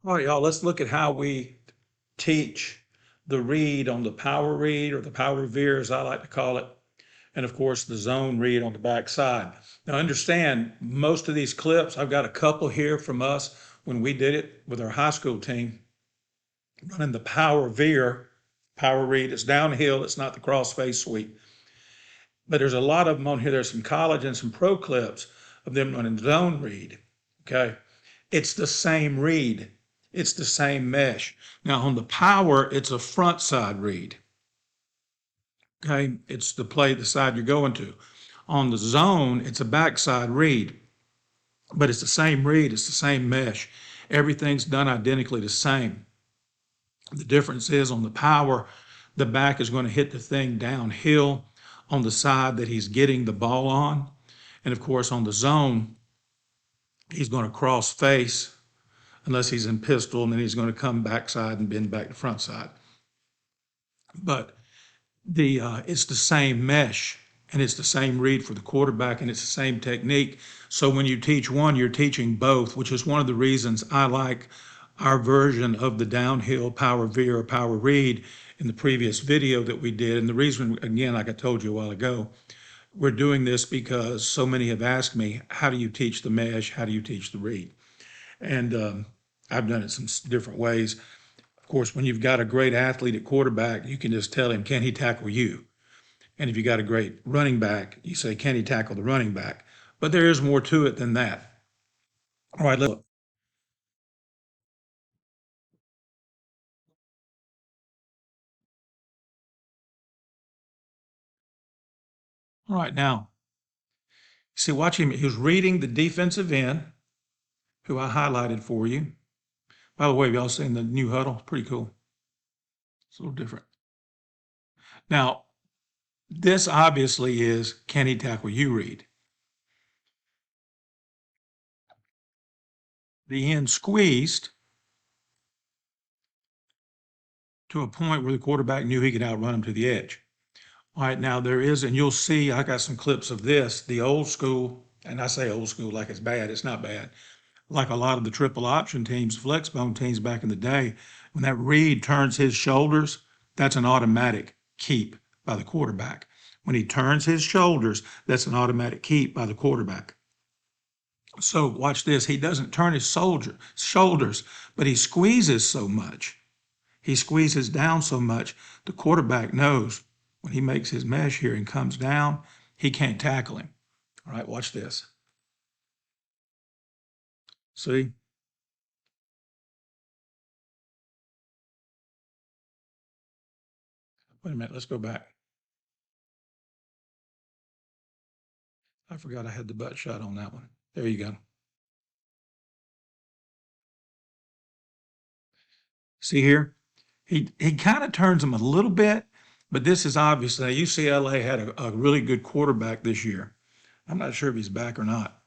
All right, y'all, let's look at how we teach the read on the power read or the power veer, as I like to call it, and of course the zone read on the back side. Now, understand, most of these clips, I've got a couple here from us when we did it with our high school team, running the power veer, power read. It's downhill, it's not the crossface sweep. But there's a lot of them on here. There's some college and some pro clips of them running zone read. Okay. It's the same read. It's the same mesh. Now on the power, it's a front side read. Okay. It's the play, the side you're going to. On the zone, it's a backside read, but it's the same read. It's the same mesh. Everything's done identically the same. The difference is on the power, the back is going to hit the thing downhill on the side that he's getting the ball on. And of course, on the zone, he's going to cross face unless he's in pistol, and then he's going to come backside and bend back to front side. But it's the same mesh and it's the same read for the quarterback and it's the same technique. So when you teach one, you're teaching both, which is one of the reasons I like our version of the downhill power veer or power read in the previous video that we did. And the reason, again, like I told you a while ago, we're doing this because so many have asked me, how do you teach the mesh? How do you teach the read? And I've done it some different ways. Of course, when you've got a great athlete at quarterback, you can just tell him, can he tackle you? And if you got a great running back, you say, can he tackle the running back? But there is more to it than that. All right, let's look. All right, now, see, watch him. He was reading the defensive end, who I highlighted for you. By the way, y'all seen the new huddle? Pretty cool. It's a little different. Now, this obviously is, can he tackle you, read? The end squeezed to a point where the quarterback knew he could outrun him to the edge. All right, now there is, and you'll see, I got some clips of this, the old school, and I say old school like it's bad, it's not bad. Like a lot of the triple option teams, flex bone teams back in the day, when that read turns his shoulders, that's an automatic keep by the quarterback. When he turns his shoulders, that's an automatic keep by the quarterback. So watch this. He doesn't turn his shoulders, but he squeezes so much. He squeezes down so much, the quarterback knows when he makes his mesh here and comes down, he can't tackle him. All right, watch this. See? Wait a minute, let's go back. I forgot I had the butt shot on that one. There you go. See here? He kind of turns him a little bit, but this is obviously UCLA had a really good quarterback this year. I'm not sure if he's back or not.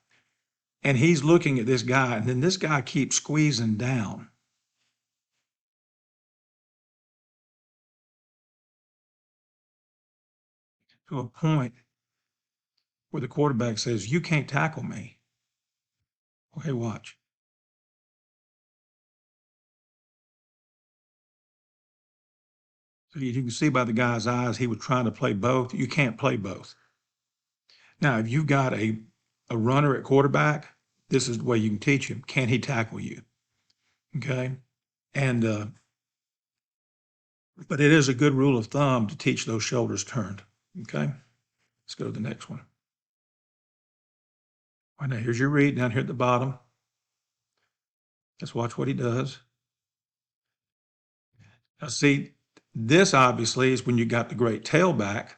And he's looking at this guy, and then this guy keeps squeezing down to a point where the quarterback says, you can't tackle me. Okay, watch. So you can see by the guy's eyes, he was trying to play both. You can't play both. Now, if you've got a runner at quarterback, this is the way you can teach him. Can he tackle you? Okay. And, but it is a good rule of thumb to teach those shoulders turned. Okay. Let's go to the next one. All right, now here's your read down here at the bottom. Let's watch what he does. Now, see, this obviously is when you got the great tailback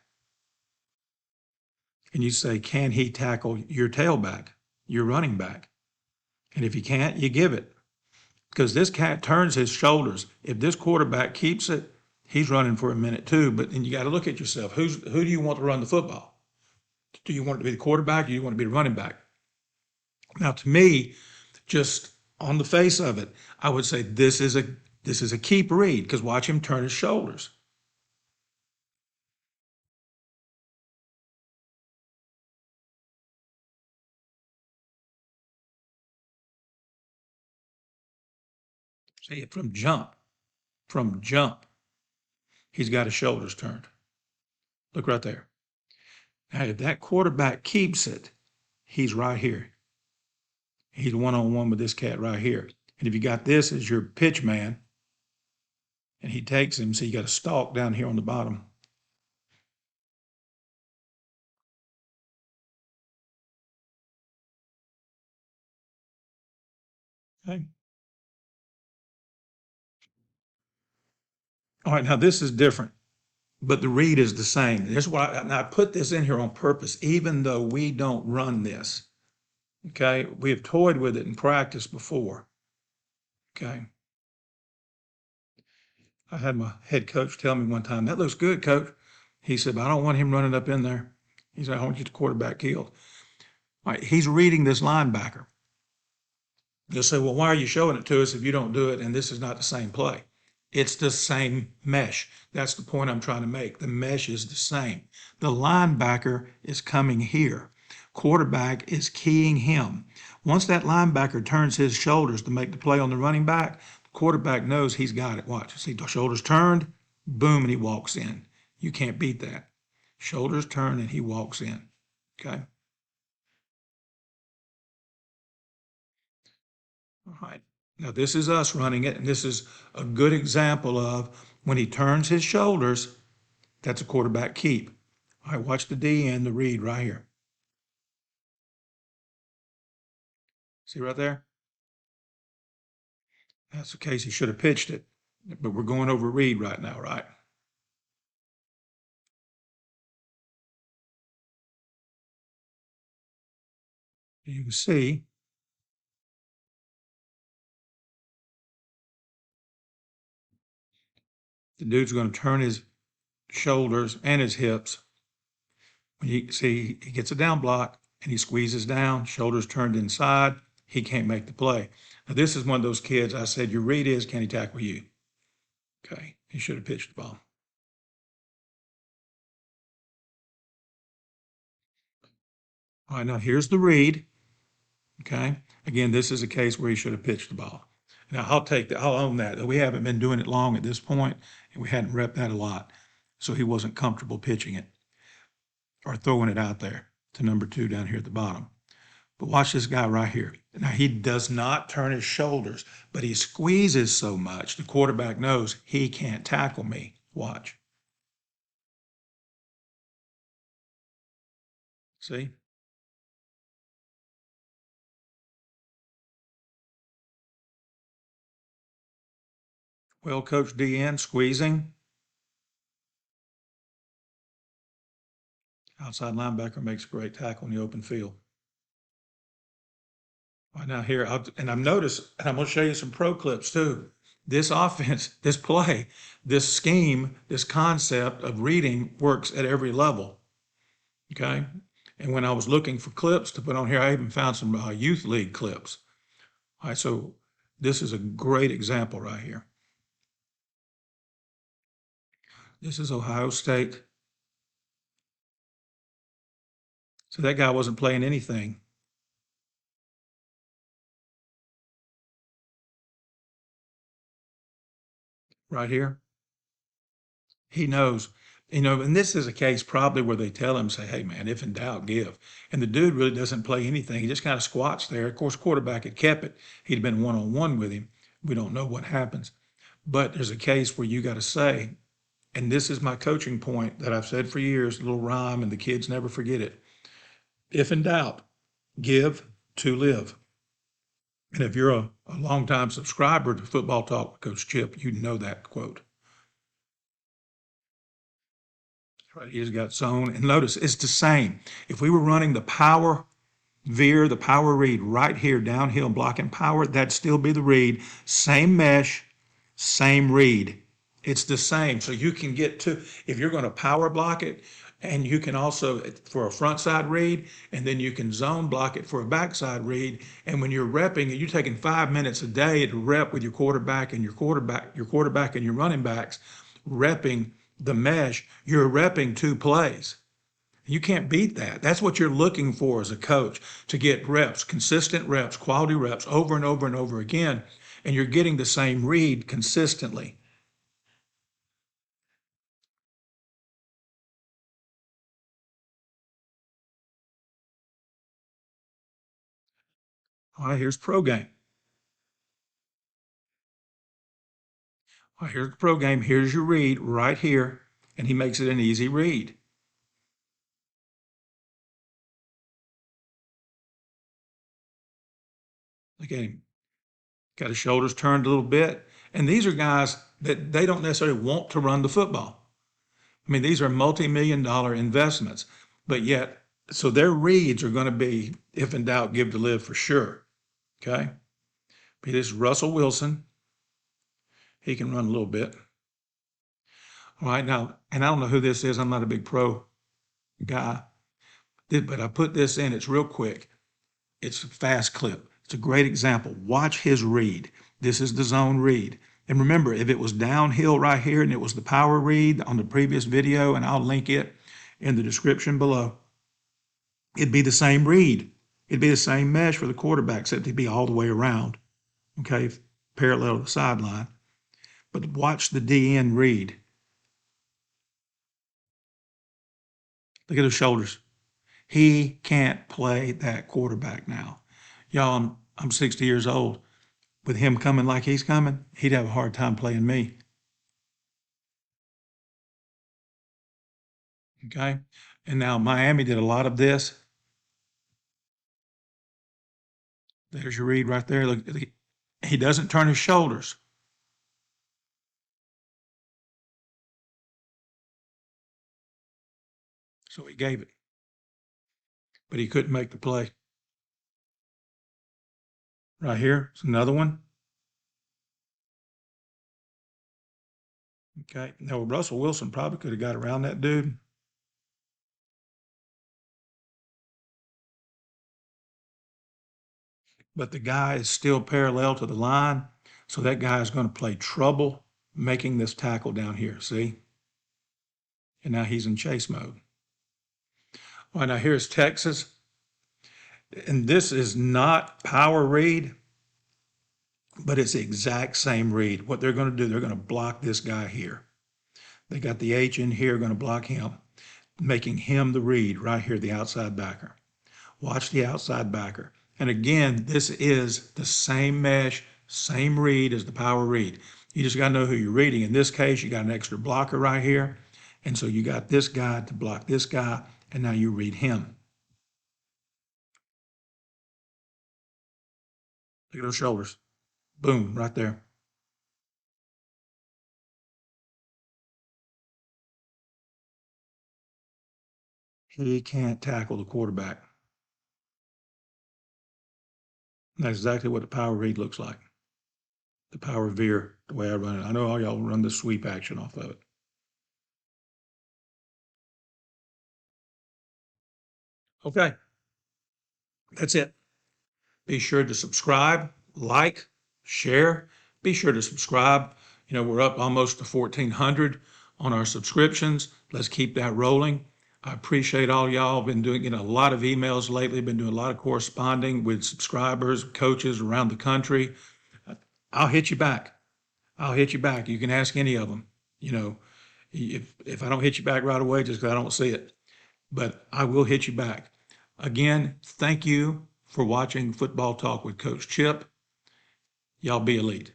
and you say, can he tackle your tailback, your running back? And if he can't, you give it. Because this cat turns his shoulders. If this quarterback keeps it, he's running for a minute too. But then you got to look at yourself. Who do you want to run the football? Do you want it to be the quarterback or do you want it to be the running back? Now, to me, just on the face of it, I would say this is a keep read because watch him turn his shoulders. See, from jump, he's got his shoulders turned. Look right there. Now, if that quarterback keeps it, he's right here. He's one-on-one with this cat right here. And if you got this as your pitch man, and he takes him, so you got a stalk down here on the bottom. Okay. All right, now this is different, but the read is the same. This is why I put this in here on purpose, even though we don't run this. Okay, we have toyed with it in practice before. Okay. I had my head coach tell me one time, that looks good, coach. He said, but I don't want him running up in there. He said, I want to get the quarterback killed. All right, he's reading this linebacker. You'll say, well, why are you showing it to us if you don't do it and this is not the same play? It's the same mesh. That's the point I'm trying to make. The mesh is the same. The linebacker is coming here. Quarterback is keying him. Once that linebacker turns his shoulders to make the play on the running back, the quarterback knows he's got it. Watch. See, the shoulders turned, boom, and he walks in. You can't beat that. Shoulders turn and he walks in. Okay? All right. Now, this is us running it, and this is a good example of when he turns his shoulders, that's a quarterback keep. All right, watch the D and the read right here. See right there? That's the case. He should have pitched it, but we're going over read right now, right? You can see the dude's going to turn his shoulders and his hips. When you see he gets a down block and he squeezes down, shoulders turned inside, he can't make the play. Now, this is one of those kids I said, your read is, can he tackle you? Okay, he should have pitched the ball. All right, now here's the read. Okay, again, this is a case where he should have pitched the ball. Now, I'll own that. We haven't been doing it long at this point, and we hadn't repped that a lot. So he wasn't comfortable pitching it or throwing it out there to number 2 down here at the bottom. But watch this guy right here. Now, he does not turn his shoulders, but he squeezes so much, the quarterback knows he can't tackle me. Watch. See? Well coached DN squeezing. Outside linebacker makes a great tackle in the open field. Right now here, I've noticed, and I'm going to show you some pro clips too. This offense, this play, this scheme, this concept of reading works at every level. Okay. And when I was looking for clips to put on here, I even found some youth league clips. All right. So this is a great example right here. This is Ohio State. So that guy wasn't playing anything. Right here. He knows, and this is a case probably where they tell him, say, hey, man, if in doubt, give. And the dude really doesn't play anything. He just kind of squats there. Of course, quarterback had kept it. He'd been one-on-one with him. We don't know what happens. But there's a case where you got to say, and this is my coaching point that I've said for years, a little rhyme, and the kids never forget it. If in doubt, give to live. And if you're a longtime subscriber to Football Talk with Coach Chip, you know that quote. Right, he's got zone. And notice, it's the same. If we were running the power Veer, the power read right here, downhill blocking power, that'd still be the read. Same mesh, same read. It's the same. So you can get to, if you're going to power block it, and you can also, for a front side read, and then you can zone block it for a backside read. And when you're repping, you're taking 5 minutes a day to rep with your quarterback and your quarterback and your running backs, repping the mesh, you're repping 2 plays. You can't beat that. That's what you're looking for as a coach, to get reps, consistent reps, quality reps over and over and over again. and you're getting the same read consistently. All right, here's pro game. All right, here's the pro game. Here's your read right here, and he makes it an easy read. Look at him. Got his shoulders turned a little bit. And these are guys that they don't necessarily want to run the football. I mean, these are multi-million-dollar investments, but yet, so their reads are going to be, if in doubt, give to live for sure. Okay. But this is Russell Wilson. He can run a little bit. All right. Now, and I don't know who this is. I'm not a big pro guy, but I put this in. It's real quick. It's a fast clip. It's a great example. Watch his read. This is the zone read. And remember, if it was downhill right here and it was the power read on the previous video, and I'll link it in the description below, it'd be the same read. It'd be the same mesh for the quarterback, except it'd be all the way around, okay, parallel to the sideline. But watch the DN read. Look at his shoulders. He can't play that quarterback now. Y'all, I'm 60 years old. With him coming like he's coming, he'd have a hard time playing me. Okay. And now Miami did a lot of this. There's your read right there. Look, he doesn't turn his shoulders. So he gave it, but he couldn't make the play. Right here, it's another one. Okay. Now, Russell Wilson probably could have got around that dude. But the guy is still parallel to the line. So that guy is going to play trouble making this tackle down here. See? And now he's in chase mode. All right, now here's Texas. And this is not power read, but it's the exact same read. What they're going to do, they're going to block this guy here. They got the H in here, going to block him, making him the read right here, the outside backer. Watch the outside backer. And again, this is the same mesh, same read as the power read. You just got to know who you're reading. In this case, you got an extra blocker right here. And so you got this guy to block this guy, and now you read him. Look at those shoulders. Boom, right there. He can't tackle the quarterback. That's exactly what the power read looks like. The power veer, the way I run it. I know all y'all run the sweep action off of it. Okay, that's it. Be sure to subscribe, like, share. Be sure to subscribe. You know, we're up almost to 1,400 on our subscriptions. Let's keep that rolling. I appreciate all y'all. Been doing, a lot of emails lately, been doing a lot of corresponding with subscribers, coaches around the country. I'll hit you back. I'll hit you back. You can ask any of them. You know, if I don't hit you back right away, just because I don't see it, but I will hit you back. Again, thank you for watching Football Talk with Coach Chip. Y'all be elite.